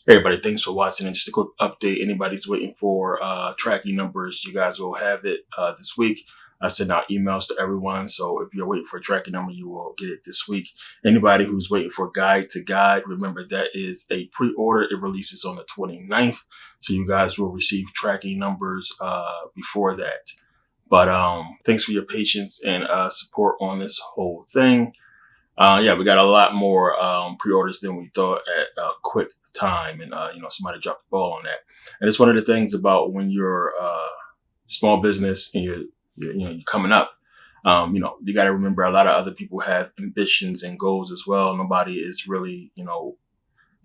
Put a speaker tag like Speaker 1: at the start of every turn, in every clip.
Speaker 1: Hey everybody, thanks for watching. And just a quick update. Anybody's waiting for tracking numbers, you guys will have it this week. I sent out emails to everyone. So if you're waiting for a tracking number, you will get it this week. Anybody who's waiting for guide to guide, remember that is a pre-order. It releases on the 29th. So you guys will receive tracking numbers before that. But thanks for your patience and support on this whole thing. Yeah, we got a lot more pre-orders than we thought at a quick time, and somebody dropped the ball on that. And it's one of the things about when you're small business and you're coming up. You got to remember a lot of other people have ambitions and goals as well. Nobody is really,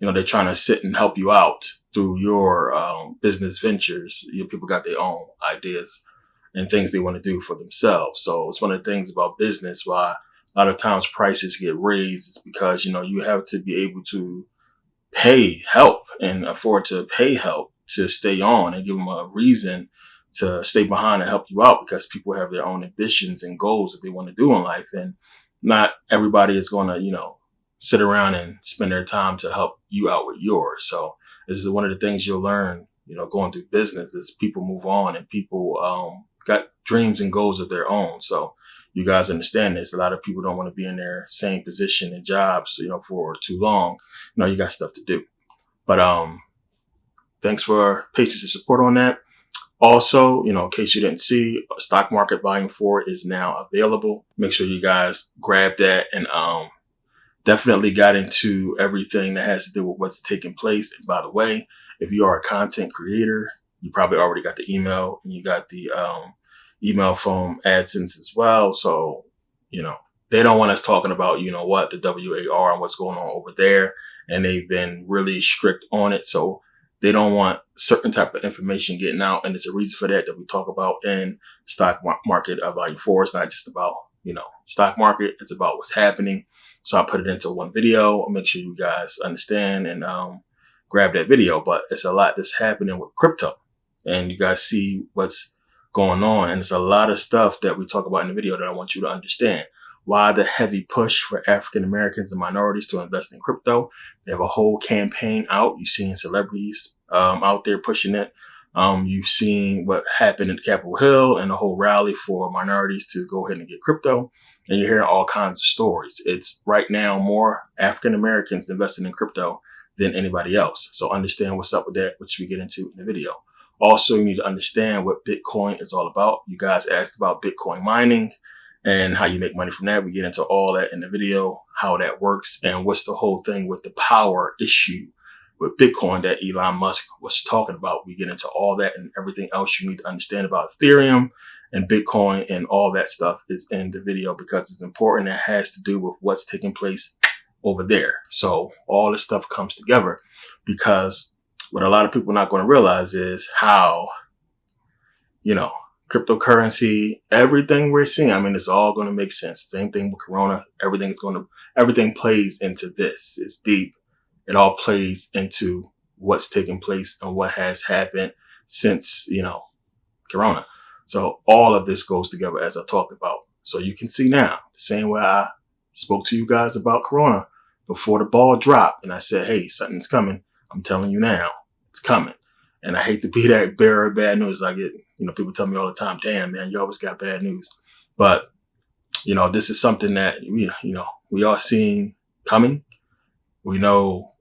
Speaker 1: they're trying to sit and help you out through your business ventures. People got their own ideas and things they want to do for themselves. So it's one of the things about business why a lot of times prices get raised is because, you have to be able to pay help and afford to pay help to stay on and give them a reason to stay behind and help you out, because people have their own ambitions and goals that they want to do in life. And not everybody is going to, sit around and spend their time to help you out with yours. So this is one of the things you'll learn, going through business is people move on and people got dreams and goals of their own. So you guys understand this. A lot of people don't want to be in their same position and jobs, for too long. You got stuff to do. But thanks for patience and support on that. Also, in case you didn't see, Stock Market Volume 4 is now available. Make sure you guys grab that and definitely got into everything that has to do with what's taking place. And by the way, if you are a content creator, you probably already got the email and you got the email from AdSense as well. So, they don't want us talking about, the WAR and what's going on over there. And they've been really strict on it. So they don't want certain type of information getting out. And there's a reason for that we talk about in Stock Market Volume 4. It's not just about, stock market. It's about what's happening. So I put it into one video. I'll make sure you guys understand and grab that video. But it's a lot that's happening with crypto. And you guys see what's going on. And there's a lot of stuff that we talk about in the video that I want you to understand. Why the heavy push for African Americans and minorities to invest in crypto. They have a whole campaign out. You've seen celebrities out there pushing it. You've seen what happened at Capitol Hill and the whole rally for minorities to go ahead and get crypto. And you're hearing all kinds of stories. It's right now more African Americans investing in crypto than anybody else. So understand what's up with that, which we get into in the video. Also, you need to understand what Bitcoin is all about. You guys asked about Bitcoin mining and how you make money from that. We get into all that in the video, how that works and what's the whole thing with the power issue with Bitcoin that Elon Musk was talking about. We get into all that and everything else you need to understand about Ethereum and Bitcoin, and all that stuff is in the video because it's important. It has to do with what's taking place over there. So all this stuff comes together because what a lot of people are not going to realize is how, cryptocurrency, everything we're seeing, it's all going to make sense. Same thing with Corona. Everything plays into this. It's deep. It all plays into what's taking place and what has happened since, Corona. So all of this goes together as I talked about. So you can see now, the same way I spoke to you guys about Corona before the ball dropped. And I said, hey, something's coming. I'm telling you now, it's coming. And I hate to be that bearer of bad news. I get, people tell me all the time, damn, man, you always got bad news. But, this is something that we are seeing coming. We know,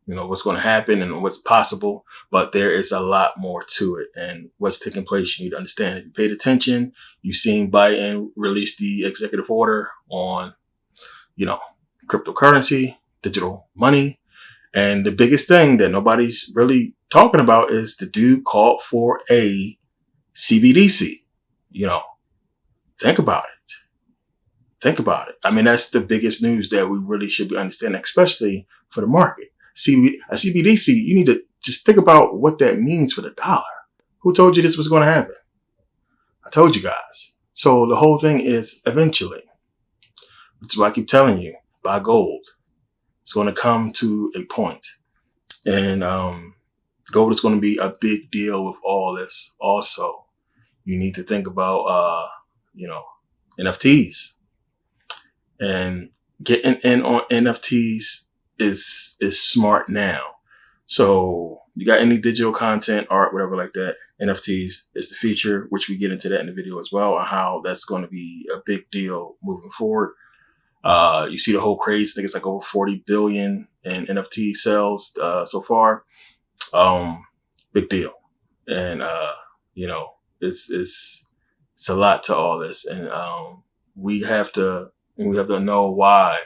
Speaker 1: what's going to happen and what's possible, but there is a lot more to it. And what's taking place, you need to understand. If you paid attention, you've seen Biden release the executive order on, cryptocurrency, digital money. And the biggest thing that nobody's really talking about is the dude called for a CBDC. Think about it. Think about it. That's the biggest news that we really should be understanding, especially for the market. A CBDC, you need to just think about what that means for the dollar. Who told you this was going to happen? I told you guys. So the whole thing is eventually, that's why I keep telling you, buy gold. It's going to come to a point. And gold is going to be a big deal with all this. Also, you need to think about, NFTs. And getting in on NFTs is smart now. So you got any digital content, art, whatever like that, NFTs is the feature, which we get into that in the video as well, and how that's going to be a big deal moving forward. You see the whole craze. I think it's like over 40 billion in NFT sales so far. Big deal. And, you know, it's a lot to all this. And we have to know why,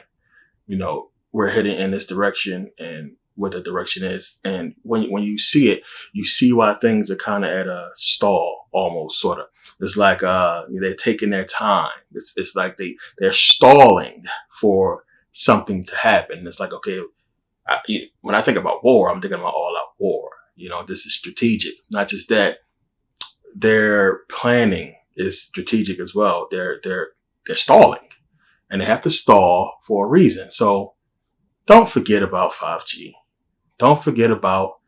Speaker 1: you know, we're heading in this direction and what the direction is. And when you see it, you see why things are kind of at a stall, almost, sort of. It's like they're taking their time. It's like they're stalling for something to happen. It's like, okay, when I think about war, I'm thinking about all out war. You know, this is strategic. Not just that, their planning is strategic as well. They're stalling, and they have to stall for a reason. So don't forget about 5G. Don't forget about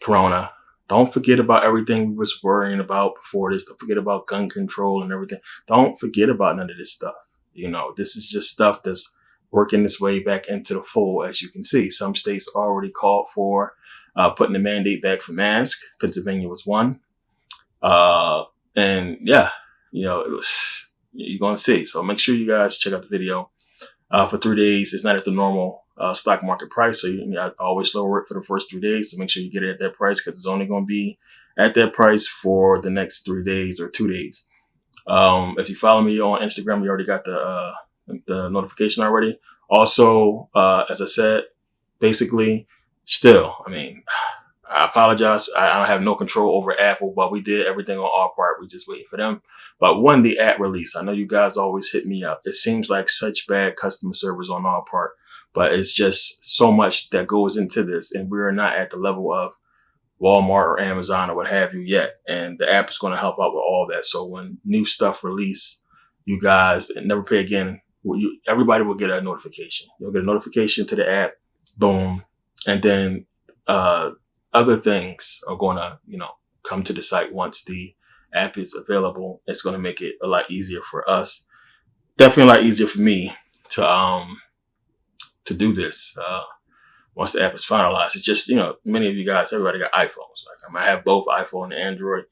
Speaker 1: Corona. Don't forget about everything we was worrying about before this. Don't forget about gun control and everything. Don't forget about none of this stuff. You know, this is just stuff that's working its way back into the fold. As you can see, some states already called for putting the mandate back for masks. Pennsylvania was one. And yeah, you know, you're going to see. So make sure you guys check out the video. For 3 days, it's not at the normal stock market price. So I always lower it for the first 3 days. So make sure you get it at that price, because it's only going to be at that price for the next 3 days or 2 days. If you follow me on Instagram, you already got the notification already. Also, as I said, basically, still, I mean, I apologize. I have no control over Apple, but we did everything on our part. We just waiting for them. But when the app release, I know you guys always hit me up. It seems like such bad customer service on our part, but it's just so much that goes into this, and we're not at the level of Walmart or Amazon or what have you yet. And the app is going to help out with all that. So when new stuff release, you guys, and never pay again, everybody will get a notification. You'll get a notification to the app, boom, and then other things are going to, you know, come to the site once the app is available. It's going to make it a lot easier for us. Definitely a lot easier for me to do this. Once the app is finalized, it's just, you know, many of you guys, everybody got iPhones. Like I have both iPhone and Android,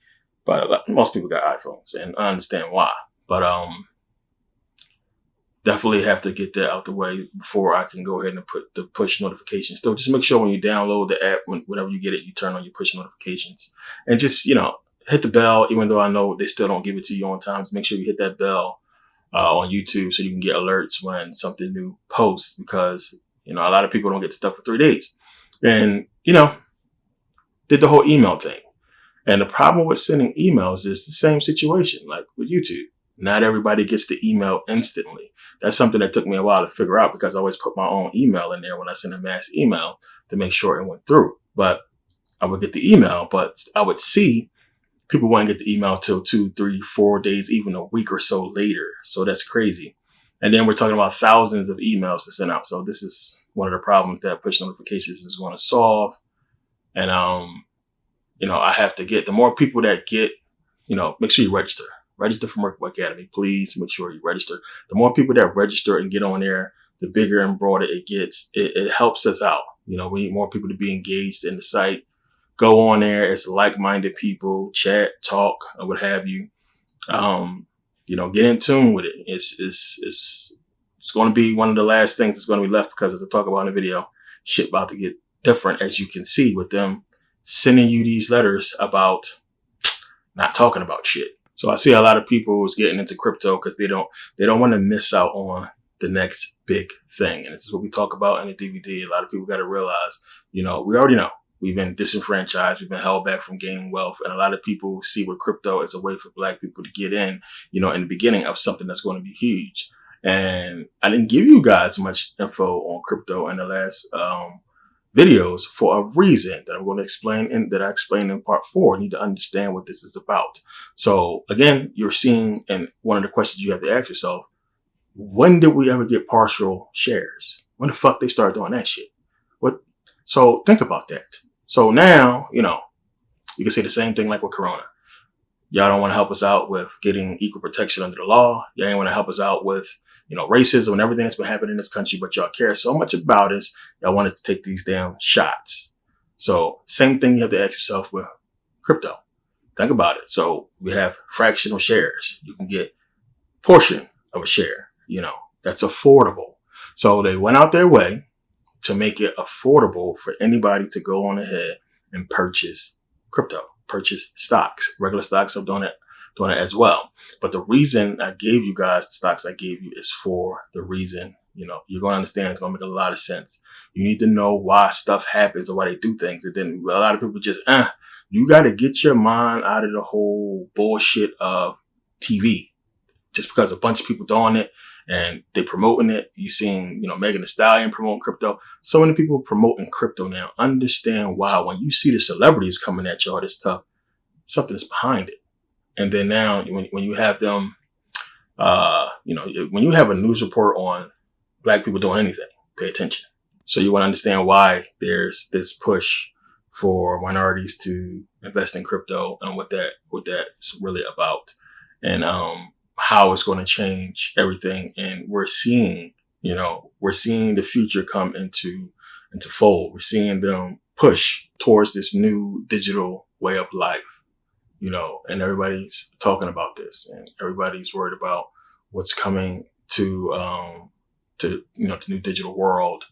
Speaker 1: but most people got iPhones, and I understand why. But definitely have to get that out the way before I can go ahead and put the push notifications. So just make sure when you download the app, whenever you get it, you turn on your push notifications, and just, you know, hit the bell. Even though I know they still don't give it to you on time, just make sure you hit that bell on YouTube so you can get alerts when something new posts, because, you know, a lot of people don't get stuff for 3 days. And, you know, did the whole email thing. And the problem with sending emails is the same situation like with YouTube. Not everybody gets the email instantly. That's something that took me a while to figure out, because I always put my own email in there when I send a mass email to make sure it went through. But I would get the email, but I would see people wouldn't get the email till 2, 3, 4 days, even a week or so later. So that's crazy. And then we're talking about thousands of emails to send out. So this is one of the problems that push notifications is going to solve. And, you know, I have to get the more people that get, you know, make sure you register. Register for Merkabah Academy. Please make sure you register. The more people that register and get on there, the bigger and broader it gets. It helps us out. You know, we need more people to be engaged in the site. Go on there. It's like-minded people, chat, talk, or what have you. You know, get in tune with it. It's going to be one of the last things that's going to be left, because as I talk about in the video, shit about to get different, as you can see, with them sending you these letters about not talking about shit. So I see a lot of people is getting into crypto because they don't want to miss out on the next big thing. And this is what we talk about in the DVD. A lot of people got to realize, you know, we already know we've been disenfranchised. We've been held back from gaining wealth. And a lot of people see with crypto as a way for Black people to get in, you know, in the beginning of something that's going to be huge. And I didn't give you guys much info on crypto in the last videos for a reason that I'm going to explain, and that I explained in part 4. You need to understand what this is about. So again, you're seeing, and one of the questions you have to ask yourself, when did we ever get partial shares? When the fuck they start doing that shit? What? So think about that. So now, you know, you can say the same thing like with Corona. Y'all don't want to help us out with getting equal protection under the law. Y'all ain't want to help us out with, you know, racism and everything that's been happening in this country, but y'all care so much about us, y'all wanted to take these damn shots. So same thing you have to ask yourself with crypto. Think about it. So we have fractional shares. You can get portion of a share, that's affordable. So they went out their way to make it affordable for anybody to go on ahead and purchase crypto, purchase stocks. Regular stocks are doing it as well. But the reason I gave you guys the stocks I gave you is for the reason, you're going to understand. It's going to make a lot of sense. You need to know why stuff happens or why they do things. And then a lot of people just, you got to get your mind out of the whole bullshit of TV. Just because a bunch of people doing it and they promoting it. You seen, Megan Thee Stallion promoting crypto. So many people promoting crypto now. Understand why. When you see the celebrities coming at you all this stuff, something is behind it. And then now when you have them, when you have a news report on Black people doing anything, pay attention. So you want to understand why there's this push for minorities to invest in crypto and what that's really about. And, how it's going to change everything. And we're seeing the future come into fold. We're seeing them push towards this new digital way of life, and everybody's talking about this and everybody's worried about what's coming to the new digital world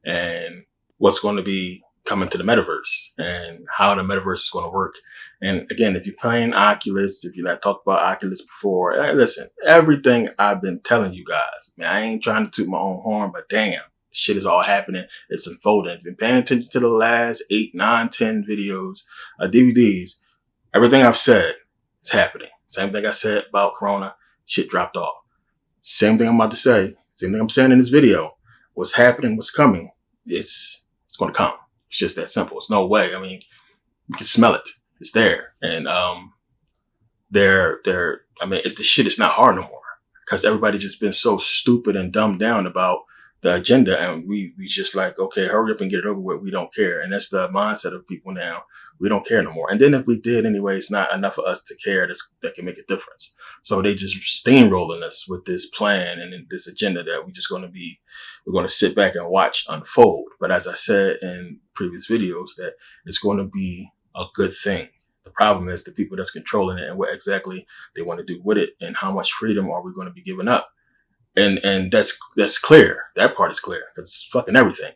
Speaker 1: and what's going to be coming to the metaverse and how the metaverse is going to work. And again, if you're playing Oculus, if you talked about Oculus before, listen, everything I've been telling you guys, man, I ain't trying to toot my own horn, but damn, shit is all happening. It's unfolding. If you've been paying attention to the last 8, 9, 10 videos, DVDs, everything I've said is happening. Same thing I said about Corona, shit dropped off. Same thing I'm about to say, same thing I'm saying in this video. What's happening, what's coming, it's going to come. It's just that simple. It's no way. I mean, you can smell it. It's there. And the shit is not hard no more because everybody's just been so stupid and dumbed down about the agenda. And we just like, okay, hurry up and get it over with. We don't care. And that's the mindset of people now. We don't care no more. And then if we did anyway, it's not enough of us to care that can make a difference. So they just steamrolling us with this plan and this agenda that we're going to sit back and watch unfold. But as I said in previous videos, that it's going to be a good thing. The problem is the people that's controlling it and what exactly they want to do with it and how much freedom are we going to be giving up. And that's clear. That part is clear because it's fucking everything.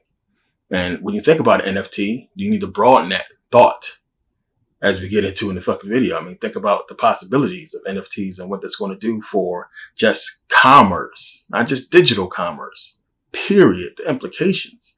Speaker 1: And when you think about an NFT, you need to broaden that thought as we get into in the fucking video. I mean, think about the possibilities of NFTs and what that's going to do for just commerce, not just digital commerce, period. The implications.